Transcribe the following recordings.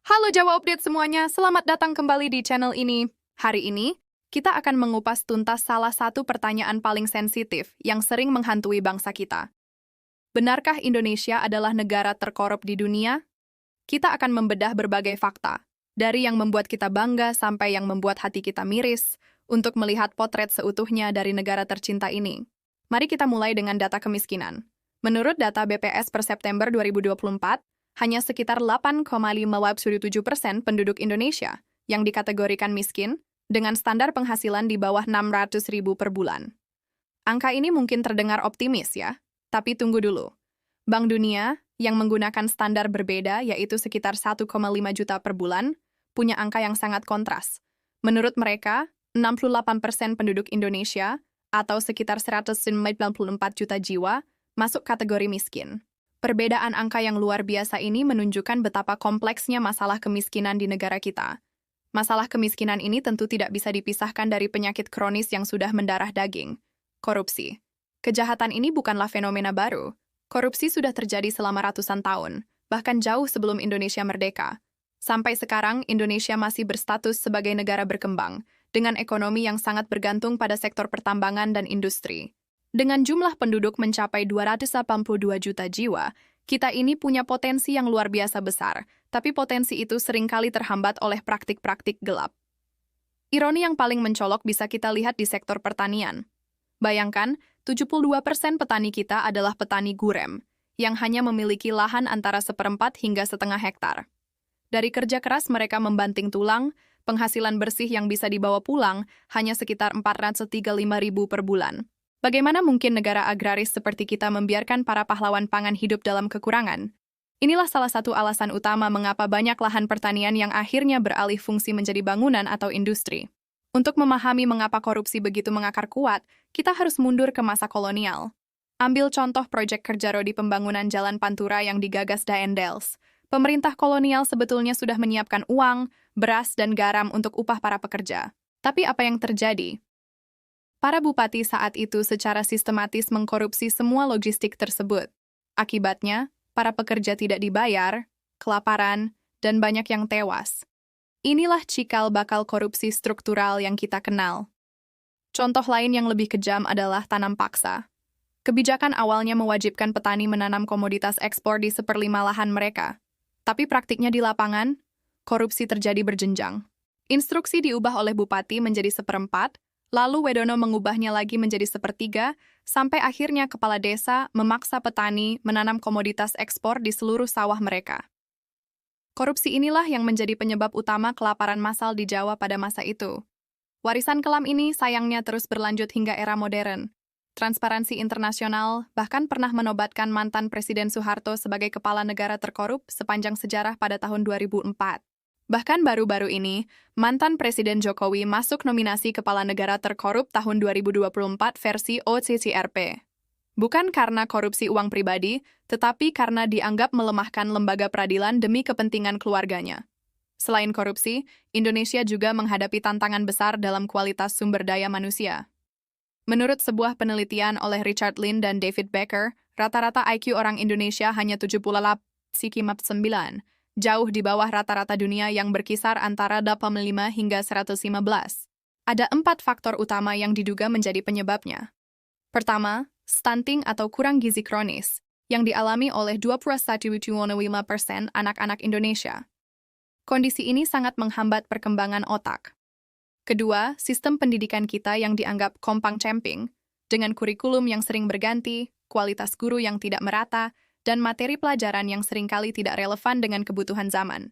Halo Jawa Update semuanya, selamat datang kembali di channel ini. Hari ini, kita akan mengupas tuntas salah satu pertanyaan paling sensitif yang sering menghantui bangsa kita. Benarkah Indonesia adalah negara terkorup di dunia? Kita akan membedah berbagai fakta, dari yang membuat kita bangga sampai yang membuat hati kita miris, untuk melihat potret seutuhnya dari negara tercinta ini. Mari kita mulai dengan data kemiskinan. Menurut data BPS per September 2024, hanya sekitar 8,57% penduduk Indonesia yang dikategorikan miskin dengan standar penghasilan di bawah 600.000 per bulan. Angka ini mungkin terdengar optimis ya, tapi tunggu dulu. Bank Dunia yang menggunakan standar berbeda yaitu sekitar 1,5 juta per bulan, punya angka yang sangat kontras. Menurut mereka, 68% penduduk Indonesia atau sekitar 194 juta jiwa masuk kategori miskin. Perbedaan angka yang luar biasa ini menunjukkan betapa kompleksnya masalah kemiskinan di negara kita. Masalah kemiskinan ini tentu tidak bisa dipisahkan dari penyakit kronis yang sudah mendarah daging, korupsi. Kejahatan ini bukanlah fenomena baru. Korupsi sudah terjadi selama ratusan tahun, bahkan jauh sebelum Indonesia merdeka. Sampai sekarang, Indonesia masih berstatus sebagai negara berkembang, dengan ekonomi yang sangat bergantung pada sektor pertambangan dan industri. Dengan jumlah penduduk mencapai 282 juta jiwa, kita ini punya potensi yang luar biasa besar, tapi potensi itu seringkali terhambat oleh praktik-praktik gelap. Ironi yang paling mencolok bisa kita lihat di sektor pertanian. Bayangkan, 72% petani kita adalah petani gurem, yang hanya memiliki lahan antara 1/4 hingga setengah hektar. Dari kerja keras mereka membanting tulang, penghasilan bersih yang bisa dibawa pulang hanya sekitar 435.000 per bulan. Bagaimana mungkin negara agraris seperti kita membiarkan para pahlawan pangan hidup dalam kekurangan? Inilah salah satu alasan utama mengapa banyak lahan pertanian yang akhirnya beralih fungsi menjadi bangunan atau industri. Untuk memahami mengapa korupsi begitu mengakar kuat, kita harus mundur ke masa kolonial. Ambil contoh proyek Kerjaro di pembangunan Jalan Pantura yang digagas Daendels. Pemerintah kolonial sebetulnya sudah menyiapkan uang, beras, dan garam untuk upah para pekerja. Tapi apa yang terjadi? Para bupati saat itu secara sistematis mengkorupsi semua logistik tersebut. Akibatnya, para pekerja tidak dibayar, kelaparan, dan banyak yang tewas. Inilah cikal bakal korupsi struktural yang kita kenal. Contoh lain yang lebih kejam adalah tanam paksa. Kebijakan awalnya mewajibkan petani menanam komoditas ekspor di 1/5 lahan mereka. Tapi praktiknya di lapangan, korupsi terjadi berjenjang. Instruksi diubah oleh bupati menjadi 1/4, lalu Wedono mengubahnya lagi menjadi 1/3, sampai akhirnya kepala desa memaksa petani menanam komoditas ekspor di seluruh sawah mereka. Korupsi inilah yang menjadi penyebab utama kelaparan massal di Jawa pada masa itu. Warisan kelam ini sayangnya terus berlanjut hingga era modern. Transparansi Internasional bahkan pernah menobatkan mantan Presiden Soeharto sebagai kepala negara terkorup sepanjang sejarah pada tahun 2004. Bahkan baru-baru ini, mantan Presiden Jokowi masuk nominasi Kepala Negara Terkorup tahun 2024 versi OCCRP. Bukan karena korupsi uang pribadi, tetapi karena dianggap melemahkan lembaga peradilan demi kepentingan keluarganya. Selain korupsi, Indonesia juga menghadapi tantangan besar dalam kualitas sumber daya manusia. Menurut sebuah penelitian oleh Richard Lin dan David Becker, rata-rata IQ orang Indonesia hanya 78, Psikimap 9. Jauh di bawah rata-rata dunia yang berkisar antara 85 hingga 115. Ada 4 faktor utama yang diduga menjadi penyebabnya. Pertama, stunting atau kurang gizi kronis, yang dialami oleh 21,5% anak-anak Indonesia. Kondisi ini sangat menghambat perkembangan otak. Kedua, sistem pendidikan kita yang dianggap kompang-camping, dengan kurikulum yang sering berganti, kualitas guru yang tidak merata, dan materi pelajaran yang seringkali tidak relevan dengan kebutuhan zaman.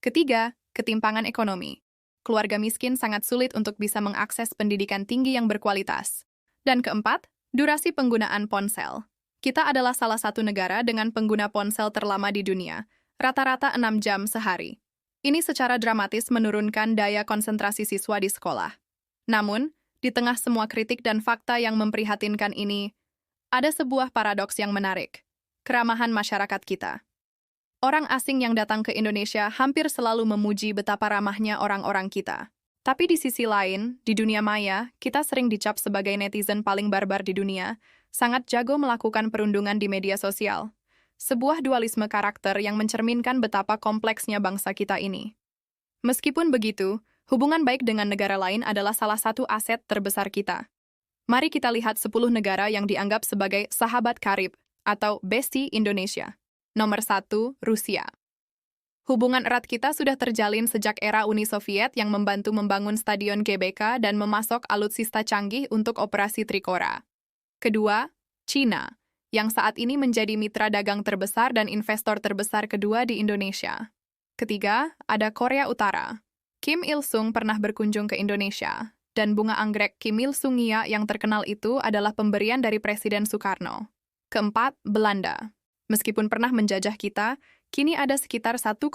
Ketiga, ketimpangan ekonomi. Keluarga miskin sangat sulit untuk bisa mengakses pendidikan tinggi yang berkualitas. Dan keempat, durasi penggunaan ponsel. Kita adalah salah satu negara dengan pengguna ponsel terlama di dunia, rata-rata 6 jam sehari. Ini secara dramatis menurunkan daya konsentrasi siswa di sekolah. Namun, di tengah semua kritik dan fakta yang memprihatinkan ini, ada sebuah paradoks yang menarik. Keramahan masyarakat kita. Orang asing yang datang ke Indonesia hampir selalu memuji betapa ramahnya orang-orang kita. Tapi di sisi lain, di dunia maya, kita sering dicap sebagai netizen paling barbar di dunia, sangat jago melakukan perundungan di media sosial. sebuah dualisme karakter yang mencerminkan betapa kompleksnya bangsa kita ini. Meskipun begitu, hubungan baik dengan negara lain adalah salah satu aset terbesar kita. Mari kita lihat 10 negara yang dianggap sebagai sahabat karib atau Bestie Indonesia. Nomor 1, Rusia. Hubungan erat kita sudah terjalin sejak era Uni Soviet yang membantu membangun Stadion GBK dan memasok alutsista canggih untuk operasi Trikora. Kedua, Cina, yang saat ini menjadi mitra dagang terbesar dan investor terbesar kedua di Indonesia. Ketiga, ada Korea Utara. Kim Il-sung pernah berkunjung ke Indonesia, dan bunga anggrek Kim Il-sungia yang terkenal itu adalah pemberian dari Presiden Soekarno. Keempat, Belanda. Meskipun pernah menjajah kita, kini ada sekitar 1,7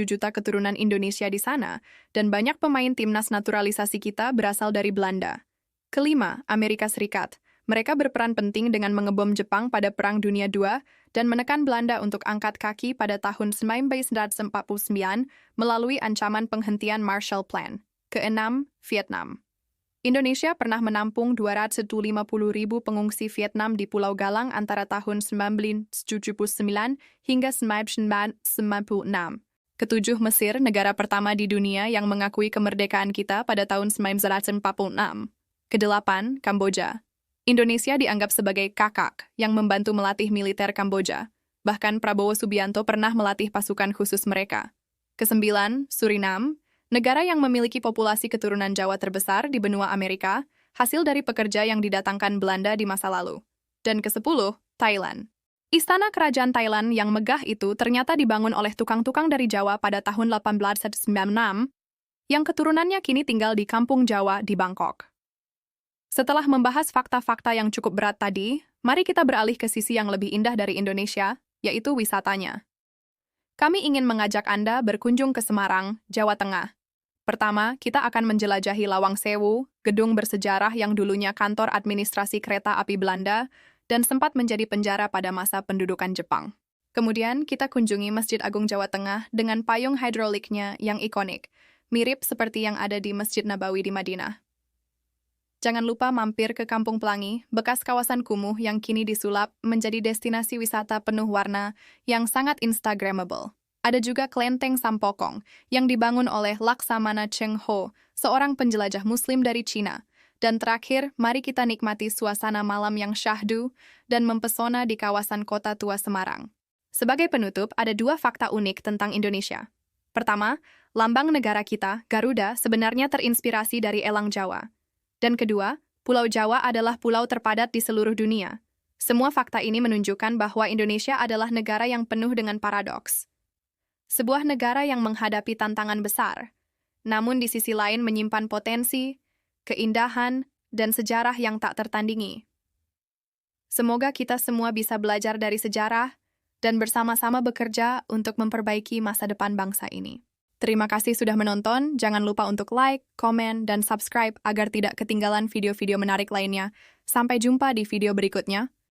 juta keturunan Indonesia di sana, dan banyak pemain timnas naturalisasi kita berasal dari Belanda. Kelima, Amerika Serikat. Mereka berperan penting dengan mengebom Jepang pada Perang Dunia II dan menekan Belanda untuk angkat kaki pada tahun 1949 melalui ancaman penghentian Marshall Plan. Keenam, Vietnam. Indonesia pernah menampung 250.000 pengungsi Vietnam di Pulau Galang antara tahun 1979 hingga 1996. Ketujuh, Mesir, negara pertama di dunia yang mengakui kemerdekaan kita pada tahun 1946. Kedelapan, Kamboja. Indonesia dianggap sebagai kakak yang membantu melatih militer Kamboja. Bahkan Prabowo Subianto pernah melatih pasukan khusus mereka. Kesembilan, Suriname, negara yang memiliki populasi keturunan Jawa terbesar di benua Amerika, hasil dari pekerja yang didatangkan Belanda di masa lalu. Dan kesepuluh, Thailand. Istana kerajaan Thailand yang megah itu ternyata dibangun oleh tukang-tukang dari Jawa pada tahun 1896, yang keturunannya kini tinggal di Kampung Jawa di Bangkok. Setelah membahas fakta-fakta yang cukup berat tadi, mari kita beralih ke sisi yang lebih indah dari Indonesia, yaitu wisatanya. Kami ingin mengajak Anda berkunjung ke Semarang, Jawa Tengah. Pertama, kita akan menjelajahi Lawang Sewu, gedung bersejarah yang dulunya kantor administrasi kereta api Belanda dan sempat menjadi penjara pada masa pendudukan Jepang. Kemudian, kita kunjungi Masjid Agung Jawa Tengah dengan payung hidroliknya yang ikonik, mirip seperti yang ada di Masjid Nabawi di Madinah. Jangan lupa mampir ke Kampung Pelangi, bekas kawasan kumuh yang kini disulap menjadi destinasi wisata penuh warna yang sangat instagramable. Ada juga Kelenteng Sampokong yang dibangun oleh Laksamana Cheng Ho, seorang penjelajah Muslim dari Cina. Dan terakhir, mari kita nikmati suasana malam yang syahdu dan mempesona di kawasan Kota Tua Semarang. Sebagai penutup, ada dua fakta unik tentang Indonesia. Pertama, lambang negara kita, Garuda, sebenarnya terinspirasi dari elang Jawa. Dan kedua, Pulau Jawa adalah pulau terpadat di seluruh dunia. Semua fakta ini menunjukkan bahwa Indonesia adalah negara yang penuh dengan paradoks. Sebuah negara yang menghadapi tantangan besar, namun di sisi lain menyimpan potensi, keindahan, dan sejarah yang tak tertandingi. Semoga kita semua bisa belajar dari sejarah dan bersama-sama bekerja untuk memperbaiki masa depan bangsa ini. Terima kasih sudah menonton, jangan lupa untuk like, komen, dan subscribe agar tidak ketinggalan video-video menarik lainnya. Sampai jumpa di video berikutnya.